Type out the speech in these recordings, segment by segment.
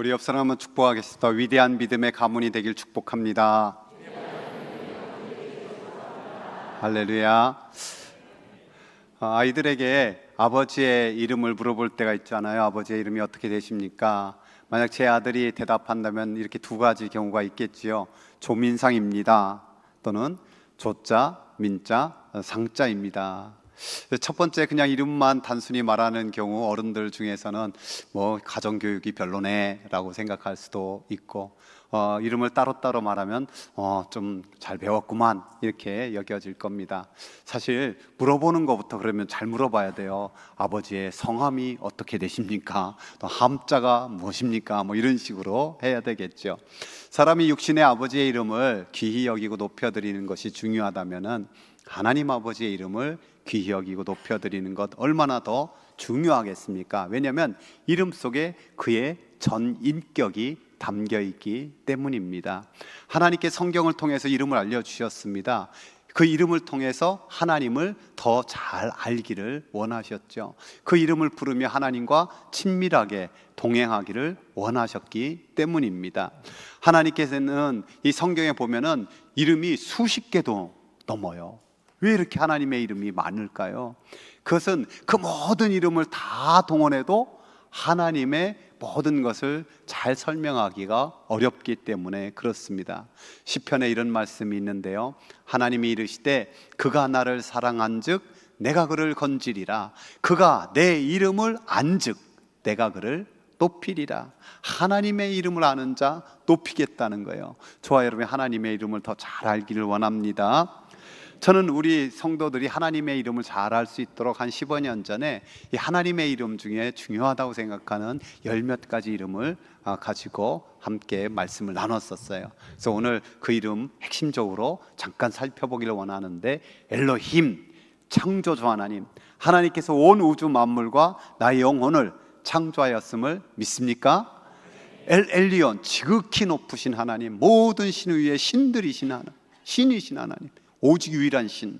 우리 옆 사람 한번 축복하겠습니다. 위대한 믿음의 가문이 되길 축복합니다. 할렐루야. 아이들에게 아버지의 이름을 물어볼 때가 있잖아요. 아버지의 이름이 어떻게 되십니까? 만약 제 아들이 대답한다면 이렇게 두 가지 경우가 있겠지요. 조민상입니다. 또는 조자, 민자, 상자입니다. 첫 번째 그냥 이름만 단순히 말하는 경우 어른들 중에서는 뭐 가정교육이 별로네 라고 생각할 수도 있고 이름을 따로따로 말하면 좀 잘 배웠구만 이렇게 여겨질 겁니다. 사실 물어보는 것부터 그러면 잘 물어봐야 돼요. 아버지의 성함이 어떻게 되십니까? 또 함자가 무엇입니까? 뭐 이런 식으로 해야 되겠죠. 사람이 육신의 아버지의 이름을 귀히 여기고 높여드리는 것이 중요하다면은 하나님 아버지의 이름을 귀히 여기고 높여드리는 것 얼마나 더 중요하겠습니까? 왜냐하면 이름 속에 그의 전 인격이 담겨있기 때문입니다. 하나님께 성경을 통해서 이름을 알려주셨습니다. 그 이름을 통해서 하나님을 더 잘 알기를 원하셨죠. 그 이름을 부르며 하나님과 친밀하게 동행하기를 원하셨기 때문입니다. 하나님께서는 이 성경에 보면은 이름이 수십 개도 넘어요. 왜 이렇게 하나님의 이름이 많을까요? 그것은 그 모든 이름을 다 동원해도 하나님의 모든 것을 잘 설명하기가 어렵기 때문에 그렇습니다. 시편에 이런 말씀이 있는데요. 하나님이 이르시되 그가 나를 사랑한즉 내가 그를 건지리라. 그가 내 이름을 안즉 내가 그를 높이리라. 하나님의 이름을 아는 자 높이겠다는 거예요. 저와 여러분이 하나님의 이름을 더 잘 알기를 원합니다. 저는 우리 성도들이 하나님의 이름을 잘 알 수 있도록 한 15년 전에 이 하나님의 이름 중에 중요하다고 생각하는 열몇 가지 이름을 가지고 함께 말씀을 나눴었어요. 그래서 오늘 그 이름 핵심적으로 잠깐 살펴보기를 원하는데, 엘로힘, 창조주 하나님, 하나님께서 온 우주 만물과 나의 영혼을 창조하였음을 믿습니까? 엘리온, 지극히 높으신 하나님, 모든 신 위에 신들이신 하나님, 신이신 하나님, 오직 유일한 신.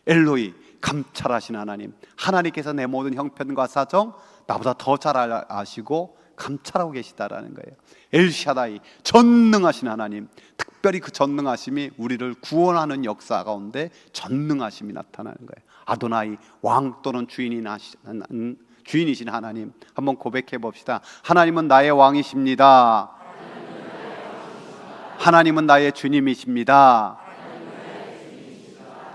엘로이, 감찰하신 하나님, 하나님께서 내 모든 형편과 사정 나보다 더 잘 아시고 감찰하고 계시다라는 거예요. 엘샤다이, 전능하신 하나님, 특별히 그 전능하심이 우리를 구원하는 역사 가운데 전능하심이 나타나는 거예요. 아도나이, 왕 또는 주인이신 하나님, 한번 고백해 봅시다. 하나님은 나의 왕이십니다. 하나님은 나의 주님이십니다.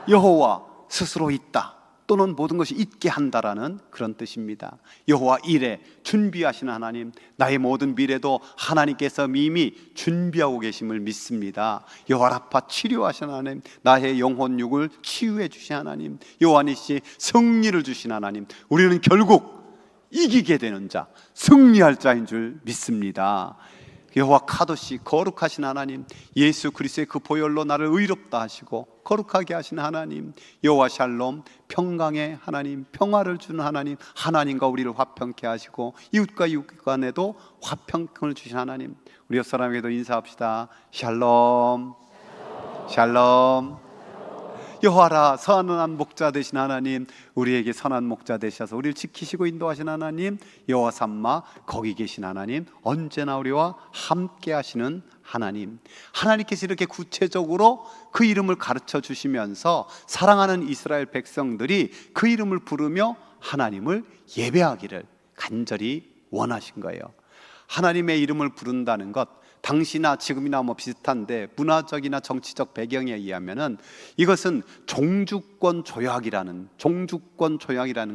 여호와, 스스로 있다 또는 모든 것이 있게 한다라는 그런 뜻입니다. 여호와 이레, 준비하시는 하나님, 나의 모든 미래도 하나님께서 이미 준비하고 계심을 믿습니다. 여호와 라파, 치료하시는 하나님, 나의 영혼육을 치유해 주신 하나님, 여호와 니시, 승리를 주신 하나님, 우리는 결국 이기게 되는 자, 승리할 자인 줄 믿습니다. 여호와 카도시, 거룩하신 하나님, 예수 그리스도의 그 보혈로 나를 의롭다 하시고 거룩하게 하신 하나님, 여호와 샬롬, 평강의 하나님, 평화를 주는 하나님, 하나님과 우리를 화평케 하시고 이웃과 이웃 간에도 화평을 주신 하나님, 우리 옆 사람에게도 인사합시다. 샬롬, 샬롬. 여호와라, 선한 목자 되신 하나님, 우리에게 선한 목자 되셔서 우리를 지키시고 인도하신 하나님, 여호와 삼마, 거기 계신 하나님, 언제나 우리와 함께 하시는 하나님. 하나님께서 이렇게 구체적으로 그 이름을 가르쳐 주시면서 사랑하는 이스라엘 백성들이 그 이름을 부르며 하나님을 예배하기를 간절히 원하신 거예요. 하나님의 이름을 부른다는 것, 당시나 지금이나 뭐 비슷한데 문화적이나 정치적 배경에 의하면은 이것은 종주권 조약이라는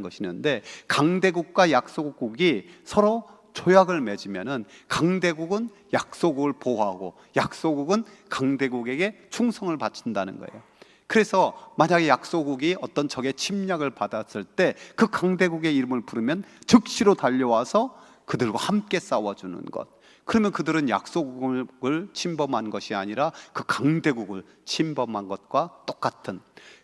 것이 있는데, 강대국과 약소국이 서로 조약을 맺으면은 강대국은 약소국을 보호하고 약소국은 강대국에게 충성을 바친다는 거예요. 그래서 만약에 약소국이 어떤 적의 침략을 받았을 때 그 강대국의 이름을 부르면 즉시로 달려와서 그들과 함께 싸워주는 것. 그러면 그들은 약소국을 침범한 것이 아니라 그 강대국을 침범한 것과 똑같은,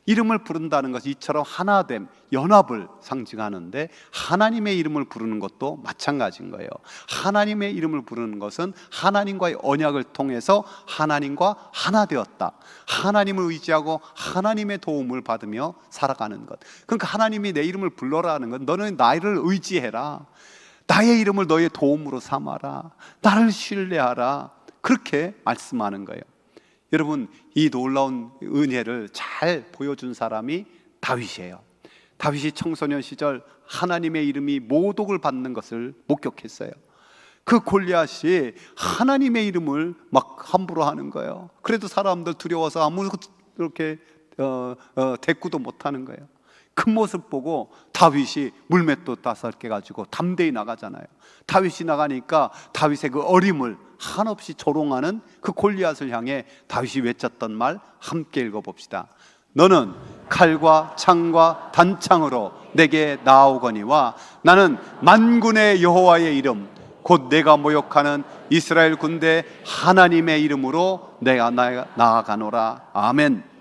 이름을 부른다는 것이 이처럼 하나됨, 연합을 상징하는데 하나님의 이름을 부르는 것도 마찬가지인 거예요. 하나님의 이름을 부르는 것은 하나님과의 언약을 통해서 하나님과 하나 되었다, 하나님을 의지하고 하나님의 도움을 받으며 살아가는 것. 그러니까 하나님이 내 이름을 불러라 하는 건, 너는 나를 의지해라, 나의 이름을 너의 도움으로 삼아라. 나를 신뢰하라. 그렇게 말씀하는 거예요. 여러분, 이 놀라운 은혜를 잘 보여준 사람이 다윗이에요. 다윗이 청소년 시절 하나님의 이름이 모독을 받는 것을 목격했어요. 그 골리앗이 하나님의 이름을 막 함부로 하는 거예요. 그래도 사람들 두려워서 아무 이렇게 대꾸도 못하는 거예요. 그 모습 보고 다윗이 물맷도 5개 가지고 담대히 나가잖아요. 다윗이 나가니까 다윗의 그 어림을 한없이 조롱하는 그 골리앗을 향해 다윗이 외쳤던 말 함께 읽어봅시다. 너는 칼과 창과 단창으로 내게 나아오거니와 나는 만군의 여호와의 이름 곧 내가 모욕하는 이스라엘 군대 하나님의 이름으로 내가 나아가노라. 아멘.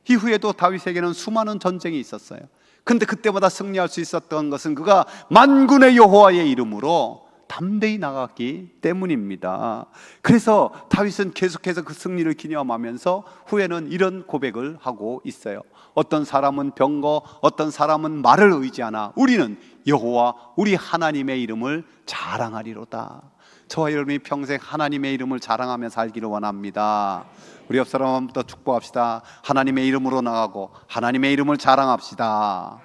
이후에도 다윗에게는 수많은 전쟁이 있었어요. 근데 그때마다 승리할 수 있었던 것은 그가 만군의 여호와의 이름으로 담대히 나갔기 때문입니다. 그래서 다윗은 계속해서 그 승리를 기념하면서 후에는 이런 고백을 하고 있어요. 어떤 사람은 병거, 어떤 사람은 말을 의지하나 우리는 여호와 우리 하나님의 이름을 자랑하리로다. 저와 여러분이 평생 하나님의 이름을 자랑하며 살기를 원합니다. 우리 옆 사람 한번 더 축복합시다. 하나님의 이름으로 나가고 하나님의 이름을 자랑합시다.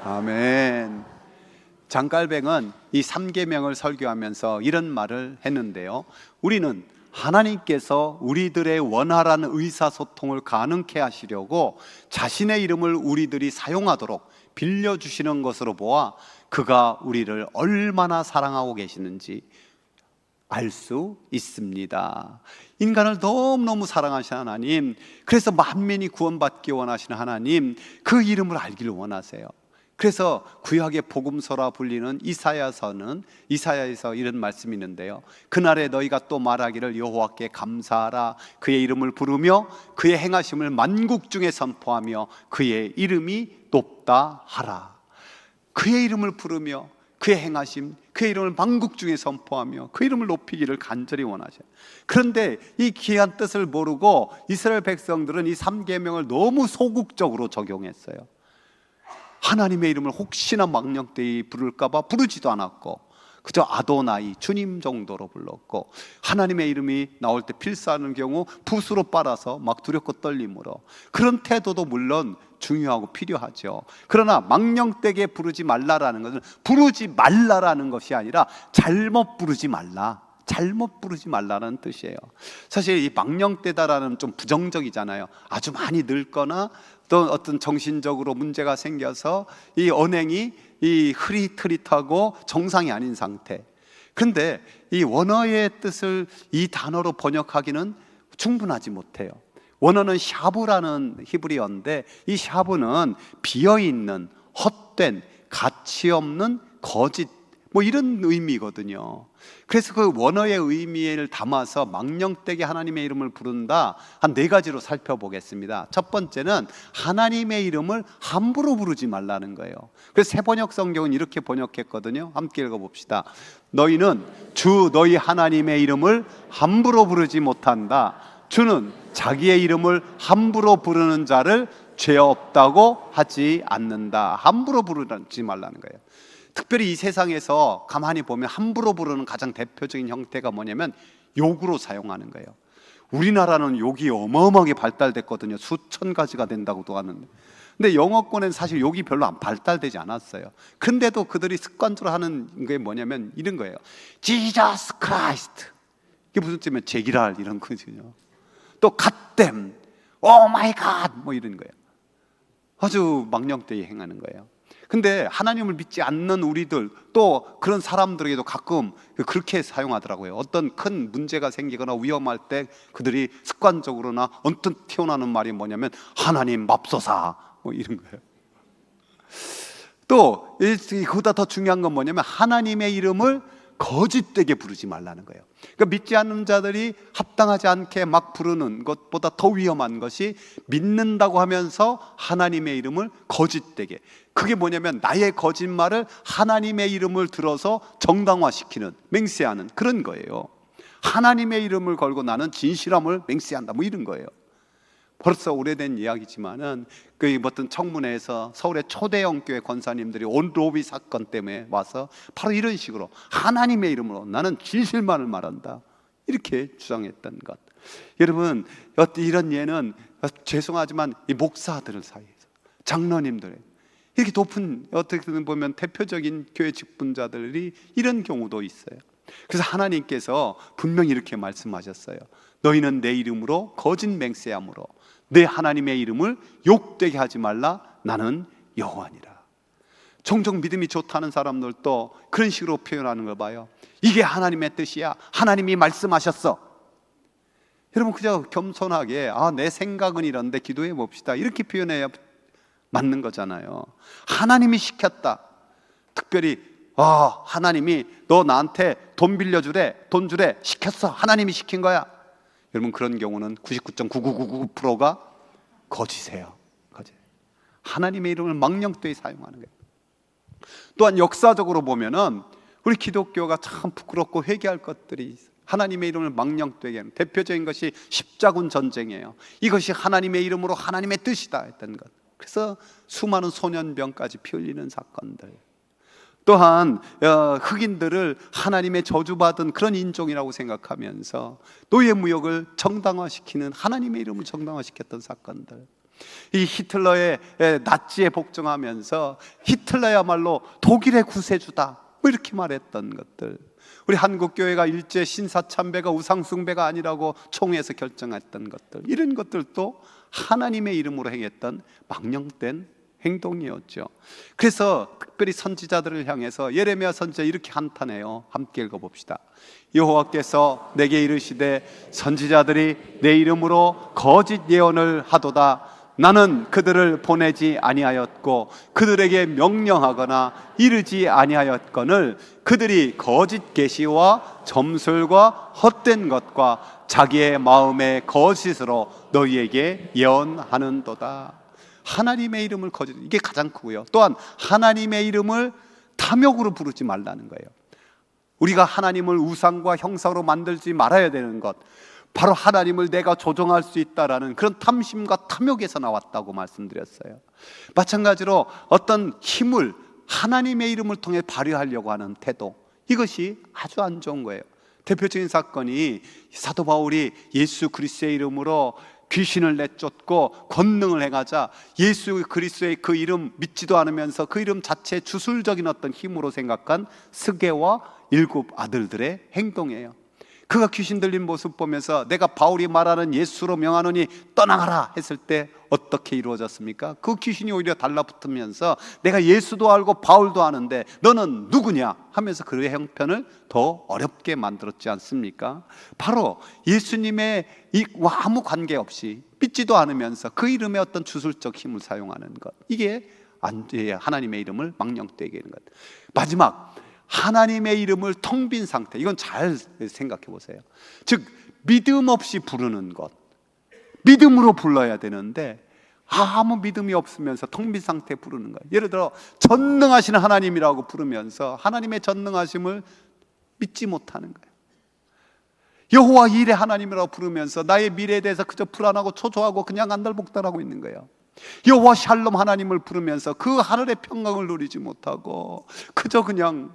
아멘. 장깔뱅은 이 3계명을 설교하면서 이런 말을 했는데요, 우리는 하나님께서 우리들의 원활한 의사소통을 가능케 하시려고 자신의 이름을 우리들이 사용하도록 빌려주시는 것으로 보아 그가 우리를 얼마나 사랑하고 계시는지 알 수 있습니다. 인간을 너무너무 사랑하시는 하나님, 그래서 만민이 구원받기 원하시는 하나님, 그 이름을 알기를 원하세요. 그래서 구약의 복음서라 불리는 이사야에서 이런 말씀이 있는데요, 그날에 너희가 또 말하기를 여호와께 감사하라. 그의 이름을 부르며 그의 행하심을 만국 중에 선포하며 그의 이름이 높다 하라. 그의 이름을 부르며 그의 행하심, 그의 이름을 만국 중에 선포하며 그 이름을 높이기를 간절히 원하셔요. 그런데 이 귀한 뜻을 모르고 이스라엘 백성들은 이 3계명을 너무 소극적으로 적용했어요. 하나님의 이름을 혹시나 망령되이 부를까봐 부르지도 않았고, 그저 아도나이, 주님 정도로 불렀고, 하나님의 이름이 나올 때 필사하는 경우 붓으로 빨아서 막 두렵고 떨림으로, 그런 태도도 물론 중요하고 필요하죠. 그러나 망령되게 부르지 말라라는 것은 부르지 말라라는 것이 아니라 잘못 부르지 말라는 뜻이에요. 사실 이 망령되다라는 좀 부정적이잖아요. 아주 많이 늙거나 또 어떤 정신적으로 문제가 생겨서 이 언행이 이 흐릿흐릿하고 정상이 아닌 상태. 그런데 이 원어의 뜻을 이 단어로 번역하기는 충분하지 못해요. 원어는 샤브라는 히브리어인데 이 샤브는 비어있는, 헛된, 가치 없는, 거짓, 뭐 이런 의미거든요. 그래서 그 원어의 의미를 담아서 망령되게 하나님의 이름을 부른다, 한 4가지로 살펴보겠습니다. 첫 번째는 하나님의 이름을 함부로 부르지 말라는 거예요. 그래서 새번역 성경은 이렇게 번역했거든요. 함께 읽어봅시다. 너희는 주 너희 하나님의 이름을 함부로 부르지 못한다. 주는 자기의 이름을 함부로 부르는 자를 죄 없다고 하지 않는다. 함부로 부르지 말라는 거예요. 특별히 이 세상에서 가만히 보면 함부로 부르는 가장 대표적인 형태가 뭐냐면 욕으로 사용하는 거예요. 우리나라는 욕이 어마어마하게 발달됐거든요. 수천 가지가 된다고도 하는데, 근데 영어권엔 사실 욕이 별로 안 발달되지 않았어요. 근데도 그들이 습관적으로 하는 게 뭐냐면 이런 거예요. Jesus Christ, 이게 무슨 뜻이면 제기랄 이런 거거든요. 또 갓댐, 오 마이 갓, 뭐 이런 거예요. 아주 망령되이 행하는 거예요. 근데 하나님을 믿지 않는 우리들, 또 그런 사람들에게도 가끔 그렇게 사용하더라고요. 어떤 큰 문제가 생기거나 위험할 때 그들이 습관적으로나 언뜻 튀어나오는 말이 뭐냐면 하나님 맙소사, 뭐 이런 거예요. 또 그보다 더 중요한 건 뭐냐면 하나님의 이름을 거짓되게 부르지 말라는 거예요. 그러니까 믿지 않는 자들이 합당하지 않게 막 부르는 것보다 더 위험한 것이 믿는다고 하면서 하나님의 이름을 거짓되게, 그게 뭐냐면 나의 거짓말을 하나님의 이름을 들어서 정당화시키는, 맹세하는 그런 거예요. 하나님의 이름을 걸고 나는 진실함을 맹세한다, 뭐 이런 거예요. 벌써 오래된 이야기지만은 그 어떤 청문회에서 서울의 초대형 교회 권사님들이 온로비 사건 때문에 와서 바로 이런 식으로 하나님의 이름으로 나는 진실만을 말한다 이렇게 주장했던 것. 여러분, 이런 예는 죄송하지만 이 목사들 사이에서, 장로님들의 이렇게 높은, 어떻게 보면 대표적인 교회 직분자들이 이런 경우도 있어요. 그래서 하나님께서 분명히 이렇게 말씀하셨어요. 너희는 내 이름으로 거짓 맹세함으로 내 하나님의 이름을 욕되게 하지 말라. 나는 여호와니라. 종종 믿음이 좋다는 사람들도 그런 식으로 표현하는 걸 봐요. 이게 하나님의 뜻이야. 하나님이 말씀하셨어. 여러분, 그저 겸손하게 내 생각은 이런데 기도해 봅시다 이렇게 표현해야 맞는 거잖아요. 하나님이 시켰다. 특별히 하나님이 너 나한테 돈 빌려주래, 돈 주래 시켰어. 하나님이 시킨 거야. 여러분, 그런 경우는 99.9999%가 거짓이에요. 거짓. 하나님의 이름을 망령되이 사용하는 거예요. 또한 역사적으로 보면은 우리 기독교가 참 부끄럽고 회개할 것들이 있어요. 하나님의 이름을 망령되게 하는 대표적인 것이 십자군 전쟁이에요. 이것이 하나님의 이름으로 하나님의 뜻이다 했던 것. 그래서 수많은 소년병까지 피 흘리는 사건들. 또한 흑인들을 하나님의 저주받은 그런 인종이라고 생각하면서 노예무역을 정당화시키는, 하나님의 이름을 정당화시켰던 사건들. 이 히틀러의 나치에 복종하면서 히틀러야말로 독일의 구세주다 뭐 이렇게 말했던 것들. 우리 한국교회가 일제 신사참배가 우상숭배가 아니라고 총회에서 결정했던 것들, 이런 것들도 하나님의 이름으로 행했던 망령된 행동이었죠. 그래서 특별히 선지자들을 향해서 예레미야 선지자 이렇게 한탄해요. 함께 읽어봅시다. 여호와께서 내게 이르시되 선지자들이 내 이름으로 거짓 예언을 하도다. 나는 그들을 보내지 아니하였고 그들에게 명령하거나 이르지 아니하였거늘 그들이 거짓 계시와 점술과 헛된 것과 자기의 마음의 거짓으로 너희에게 예언하는도다. 하나님의 이름을 거짓, 이게 가장 크고요. 또한 하나님의 이름을 탐욕으로 부르지 말라는 거예요. 우리가 하나님을 우상과 형상으로 만들지 말아야 되는 것, 바로 하나님을 내가 조종할 수 있다라는 그런 탐심과 탐욕에서 나왔다고 말씀드렸어요. 마찬가지로 어떤 힘을 하나님의 이름을 통해 발휘하려고 하는 태도, 이것이 아주 안 좋은 거예요. 대표적인 사건이 사도 바울이 예수 그리스도의 이름으로 귀신을 내쫓고 권능을 행하자 예수 그리스도의 그 이름 믿지도 않으면서 그 이름 자체의 주술적인 어떤 힘으로 생각한 스게와 7 아들들의 행동이에요. 그가 귀신 들린 모습 보면서 내가 바울이 말하는 예수로 명하노니 떠나가라 했을 때 어떻게 이루어졌습니까? 그 귀신이 오히려 달라붙으면서 내가 예수도 알고 바울도 아는데 너는 누구냐 하면서 그의 형편을 더 어렵게 만들었지 않습니까? 바로 예수님의 아무 관계없이 믿지도 않으면서 그 이름의 어떤 주술적 힘을 사용하는 것, 이게 하나님의 이름을 망령되게 하는 것. 마지막, 하나님의 이름을 텅 빈 상태, 이건 잘 생각해 보세요. 즉 믿음 없이 부르는 것, 믿음으로 불러야 되는데 아무 믿음이 없으면서 텅 빈 상태에 부르는 거예요. 예를 들어 전능하신 하나님이라고 부르면서 하나님의 전능하심을 믿지 못하는 거예요. 여호와 일의 하나님이라고 부르면서 나의 미래에 대해서 그저 불안하고 초조하고 그냥 안달복달하고 있는 거예요. 여호와 샬롬 하나님을 부르면서 그 하늘의 평강을 누리지 못하고 그저 그냥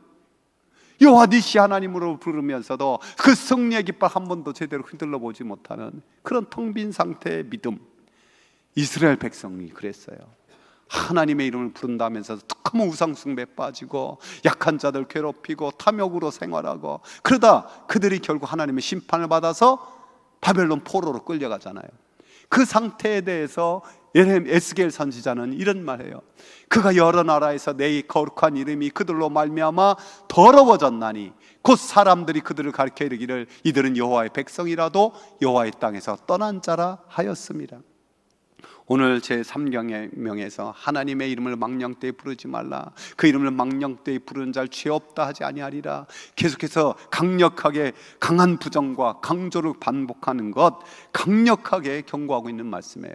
여호와 니시 하나님으로 부르면서도 그 승리의 깃발 한 번도 제대로 흔들러 보지 못하는 그런 텅 빈 상태의 믿음. 이스라엘 백성이 그랬어요. 하나님의 이름을 부른다면서 툭하면 우상숭배에 빠지고 약한 자들 괴롭히고 탐욕으로 생활하고 그러다 그들이 결국 하나님의 심판을 받아서 바벨론 포로로 끌려가잖아요. 그 상태에 대해서 에스겔 선지자는 이런 말해요. 그가 여러 나라에서 내 거룩한 이름이 그들로 말미암아 더러워졌나니 곧 사람들이 그들을 가리켜 이르기를 이들은 여호와의 백성이라도 여호와의 땅에서 떠난 자라 하였습니다. 오늘 제 3경명에서 하나님의 이름을 망령되이 부르지 말라, 그 이름을 망령되이 부르는 자를 죄 없다 하지 아니하리라, 계속해서 강력하게 강한 부정과 강조를 반복하는 것, 강력하게 경고하고 있는 말씀이에요.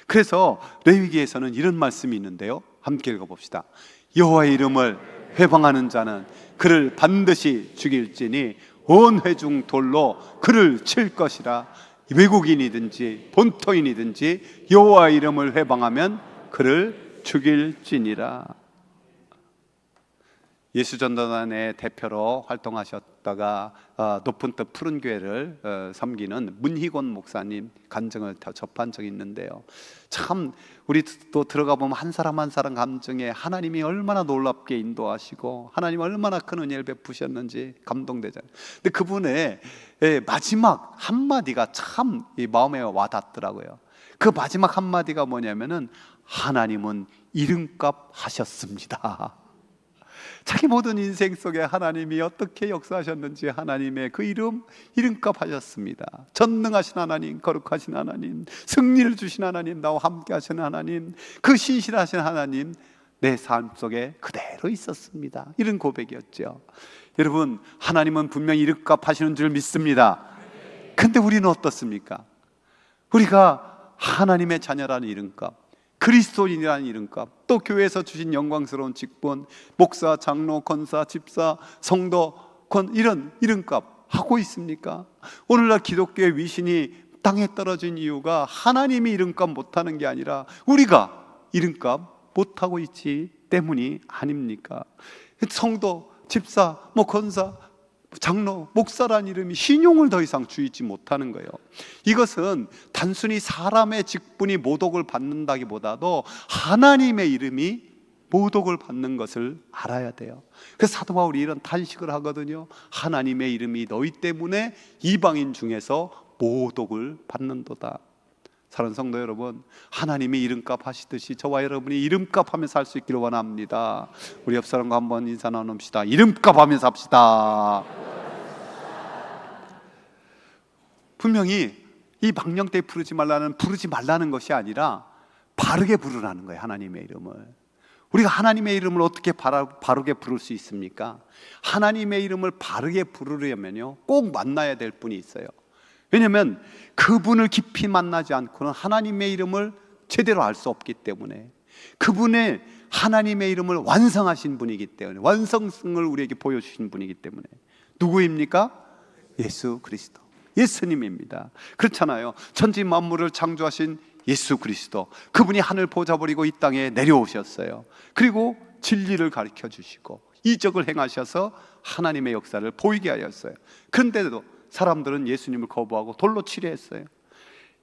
그래서 레위기에서는 이런 말씀이 있는데요, 함께 읽어봅시다. 여호와의 이름을 회방하는 자는 그를 반드시 죽일지니 온 회중 돌로 그를 칠 것이라. 외국인이든지 본토인이든지 여호와 이름을 회방하면 그를 죽일지니라. 예수전도단의 대표로 활동하셨다가 높은 뜻 푸른 교회를 섬기는 문희곤 목사님 간증을 접한 적이 있는데요, 참 우리 또 들어가 보면 한 사람 한 사람 감정에 하나님이 얼마나 놀랍게 인도하시고 하나님이 얼마나 큰 은혜를 베푸셨는지 감동되잖아요. 근데 그분의 마지막 한마디가 참 이 마음에 와닿더라고요. 그 마지막 한마디가 뭐냐면은 하나님은 이름값 하셨습니다. 자기 모든 인생 속에 하나님이 어떻게 역사하셨는지 하나님의 그 이름값 하셨습니다. 전능하신 하나님, 거룩하신 하나님, 승리를 주신 하나님, 나와 함께 하시는 하나님, 그 신실하신 하나님 내 삶 속에 그대로 있었습니다. 이런 고백이었죠. 여러분, 하나님은 분명히 이름값 하시는 줄 믿습니다. 근데 우리는 어떻습니까? 우리가 하나님의 자녀라는 이름값, 그리스도인이라는 이름값, 또 교회에서 주신 영광스러운 직분, 목사, 장로, 권사, 집사, 성도, 이런 이름값 하고 있습니까? 오늘날 기독교의 위신이 땅에 떨어진 이유가 하나님이 이름값 못하는 게 아니라 우리가 이름값 못하고 있지 때문이 아닙니까? 성도, 집사, 권사, 장로, 목사라는 이름이 신용을 더 이상 주이지 못하는 거예요. 이것은 단순히 사람의 직분이 모독을 받는다기보다도 하나님의 이름이 모독을 받는 것을 알아야 돼요. 그래서 사도 바울이 이런 탄식을 하거든요. 하나님의 이름이 너희 때문에 이방인 중에서 모독을 받는도다. 사랑하는 성도 여러분, 하나님이 이름값 하시듯이 저와 여러분이 이름값 하며 살 수 있기를 원합니다. 우리 옆 사람과 한번 인사 나눕시다. 이름값 하며 삽시다. 분명히 이 망령 때 부르지 말라는 것이 아니라 바르게 부르라는 거예요. 하나님의 이름을. 우리가 하나님의 이름을 어떻게 바르게 부를 수 있습니까? 하나님의 이름을 바르게 부르려면요, 꼭 만나야 될 분이 있어요. 왜냐하면 그분을 깊이 만나지 않고는 하나님의 이름을 제대로 알 수 없기 때문에, 그분의 하나님의 이름을 완성하신 분이기 때문에, 완성성을 우리에게 보여주신 분이기 때문에. 누구입니까? 예수 그리스도, 예수님입니다. 그렇잖아요. 천지 만물을 창조하신 예수 그리스도, 그분이 하늘 보좌 버리고 이 땅에 내려오셨어요. 그리고 진리를 가르쳐 주시고 이적을 행하셔서 하나님의 역사를 보이게 하셨어요. 그런데도 사람들은 예수님을 거부하고 돌로 치려 했어요.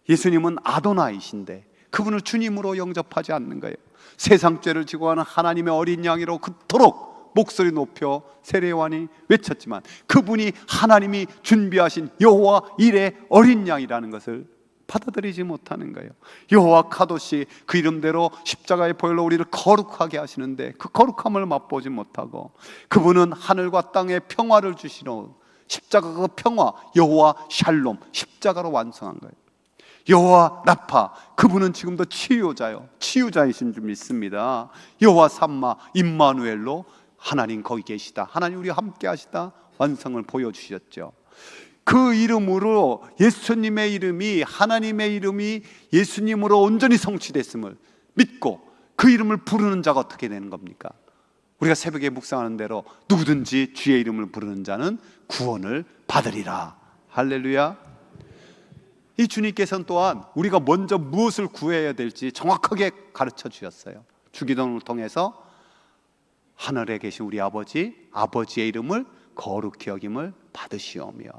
예수님은 아도나이신데 그분을 주님으로 영접하지 않는 거예요. 세상 죄를 지고 가는 하나님의 어린 양이로 그토록 목소리 높여 세례요한이 외쳤지만, 그분이 하나님이 준비하신 여호와 일의 어린 양이라는 것을 받아들이지 못하는 거예요. 여호와 카도시, 그 이름대로 십자가의 보혈로 우리를 거룩하게 하시는데 그 거룩함을 맛보지 못하고, 그분은 하늘과 땅에 평화를 주시는 십자가, 그 평화, 여호와 샬롬, 십자가로 완성한 거예요. 여호와 라파, 그분은 지금도 치유자이신 줄 믿습니다. 여호와 삼마, 임마누엘로 하나님 거기 계시다, 하나님 우리와 함께 하시다 완성을 보여주셨죠. 그 이름으로, 예수님의 이름이, 하나님의 이름이 예수님으로 온전히 성취됐음을 믿고 그 이름을 부르는 자가 어떻게 되는 겁니까? 우리가 새벽에 묵상하는 대로 누구든지 주의 이름을 부르는 자는 구원을 받으리라. 할렐루야. 이 주님께서는 또한 우리가 먼저 무엇을 구해야 될지 정확하게 가르쳐 주셨어요. 주기도를 통해서 하늘에 계신 우리 아버지의 이름을 거룩히 여김을 받으시오며,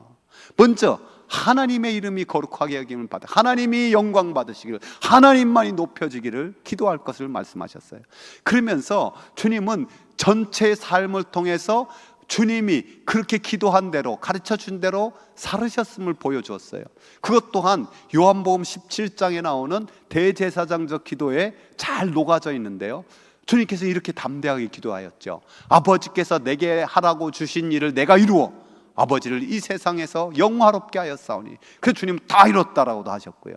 먼저 하나님의 이름이 거룩하게 여김을 받아 하나님이 영광 받으시기를, 하나님만이 높여지기를 기도할 것을 말씀하셨어요. 그러면서 주님은 전체 삶을 통해서 주님이 그렇게 기도한 대로, 가르쳐 준 대로 살으셨음을 보여주었어요. 그것 또한 요한복음 17장에 나오는 대제사장적 기도에 잘 녹아져 있는데요, 주님께서 이렇게 담대하게 기도하였죠. 아버지께서 내게 하라고 주신 일을 내가 이루어 아버지를 이 세상에서 영화롭게 하였사오니. 그래서 주님 다 이뤘다라고도 하셨고요.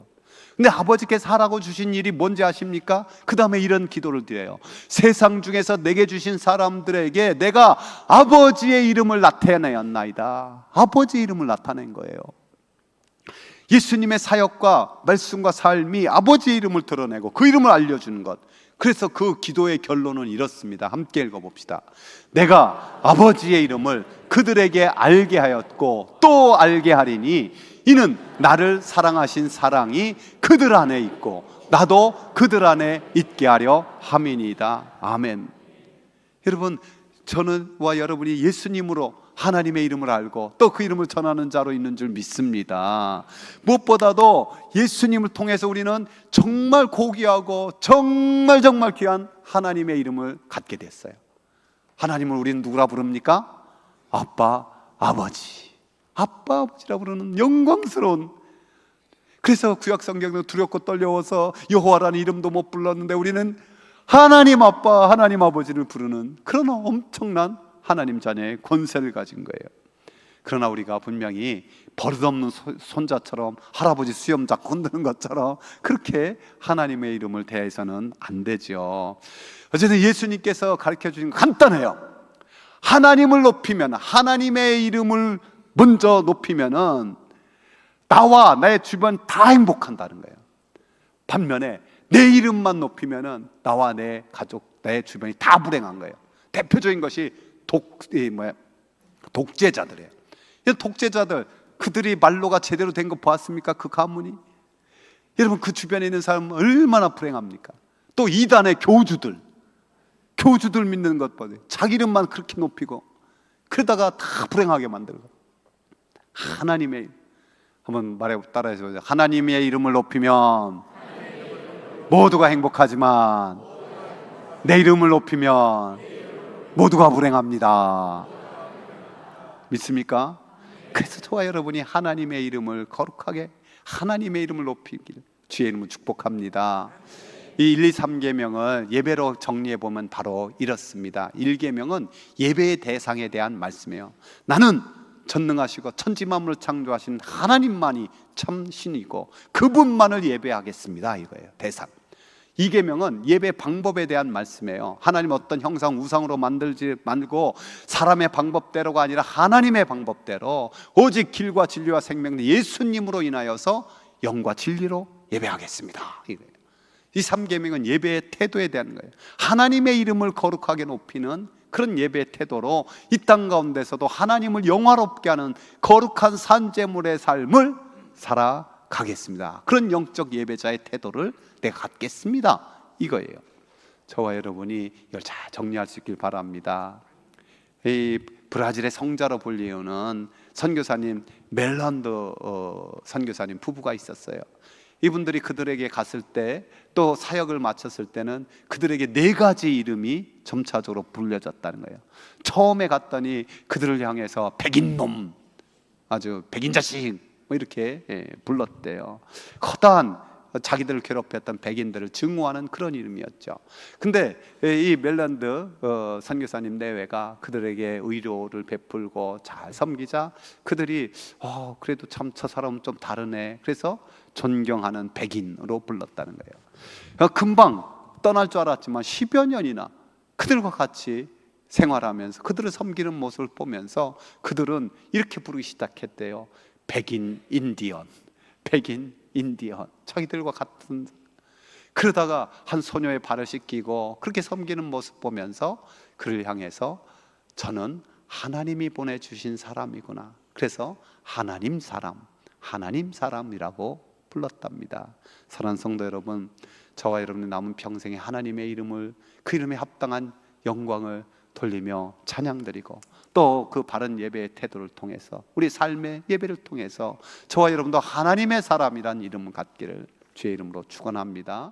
근데 아버지께서 하라고 주신 일이 뭔지 아십니까? 그 다음에 이런 기도를 드려요. 세상 중에서 내게 주신 사람들에게 내가 아버지의 이름을 나타내었나이다. 아버지의 이름을 나타낸 거예요. 예수님의 사역과 말씀과 삶이 아버지의 이름을 드러내고 그 이름을 알려주는 것. 그래서 그 기도의 결론은 이렇습니다. 함께 읽어봅시다. 내가 아버지의 이름을 그들에게 알게 하였고 또 알게 하리니 이는 나를 사랑하신 사랑이 그들 안에 있고 나도 그들 안에 있게 하려 함이니이다. 아멘. 여러분, 저는와 여러분이 예수님으로 하나님의 이름을 알고 또 그 이름을 전하는 자로 있는 줄 믿습니다. 무엇보다도 예수님을 통해서 우리는 정말 고귀하고 정말 귀한 하나님의 이름을 갖게 됐어요. 하나님을 우리는 누구라 부릅니까? 아빠, 아버지. 아빠, 아버지라 부르는 영광스러운. 그래서 구약 성경도 두렵고 떨려워서 여호와라는 이름도 못 불렀는데 우리는 하나님 아빠, 하나님 아버지를 부르는 그런 엄청난 하나님 자녀의 권세를 가진 거예요. 그러나 우리가 분명히 버릇없는 손자처럼 할아버지 수염 잡고 흔드는 것처럼 그렇게 하나님의 이름을 대해서는 안 되죠. 어쨌든 예수님께서 가르쳐 주신 건 간단해요. 하나님을 높이면, 하나님의 이름을 먼저 높이면은 나와 내 주변 다 행복한다는 거예요. 반면에 내 이름만 높이면은 나와 내 가족, 내 주변이 다 불행한 거예요. 대표적인 것이 독재자들이에요. 독재자들, 그들이 말로가 제대로 된 거 보았습니까? 그 가문이. 여러분, 그 주변에 있는 사람은 얼마나 불행합니까? 또 이단의 교주들 믿는 것 보세요. 자기 이름만 그렇게 높이고 그러다가 다 불행하게 만들고. 하나님의, 한번 따라해서 보세요. 하나님의 이름을 높이면 모두가 행복하지만 내 이름을 높이면 모두가 불행합니다. 믿습니까? 그래서 저와 여러분이 하나님의 이름을 거룩하게, 하나님의 이름을 높이길 주의 이름으로 축복합니다. 이 1, 2, 3계명을 예배로 정리해 보면 바로 이렇습니다. 1계명은 예배의 대상에 대한 말씀이에요. 나는 전능하시고 천지만물을 창조하신 하나님만이 참 신이고 그분만을 예배하겠습니다, 이거예요. 대상. 2계명은 예배 방법에 대한 말씀이에요. 하나님 어떤 형상 우상으로 만들지 말고 사람의 방법대로가 아니라 하나님의 방법대로 오직 길과 진리와 생명 예수님으로 인하여서 영과 진리로 예배하겠습니다, 이거예요. 이 3계명은 예배의 태도에 대한 거예요. 하나님의 이름을 거룩하게 높이는 그런 예배의 태도로 이 땅 가운데서도 하나님을 영화롭게 하는 거룩한 산제물의 삶을 살아가겠습니다. 그런 영적 예배자의 태도를 내가 갖겠습니다, 이거예요. 저와 여러분이 이걸 잘 정리할 수 있길 바랍니다. 이 브라질의 성자로 불리우는 선교사님 멜란드 선교사님 부부가 있었어요. 이분들이 그들에게 갔을 때, 또 사역을 마쳤을 때는 그들에게 4가지 이름이 점차적으로 불려졌다는 거예요. 처음에 갔더니 그들을 향해서 백인놈, 아주 백인자식 뭐 이렇게 불렀대요. 커다란 자기들을 괴롭혔던 백인들을 증오하는 그런 이름이었죠. 근데 이 멜란드 선교사님 내외가 그들에게 의료를 베풀고 잘 섬기자 그들이 그래도 참 저 사람은 좀 다르네, 그래서 존경하는 백인으로 불렀다는 거예요. 금방 떠날 줄 알았지만 10여 년이나 그들과 같이 생활하면서 그들을 섬기는 모습을 보면서 그들은 이렇게 부르기 시작했대요. 백인 인디언, 백인 인디언, 자기들과 같은. 그러다가 한 소녀의 발을 씻기고 그렇게 섬기는 모습 보면서 그를 향해서 저는 하나님이 보내주신 사람이구나, 그래서 하나님 사람이라고 불렀답니다. 사랑하는 성도 여러분, 저와 여러분의 남은 평생에 하나님의 이름을, 그 이름에 합당한 영광을 돌리며 찬양드리고 또 그 바른 예배의 태도를 통해서 우리 삶의 예배를 통해서 저와 여러분도 하나님의 사람이란 이름을 갖기를 주의 이름으로 축원합니다.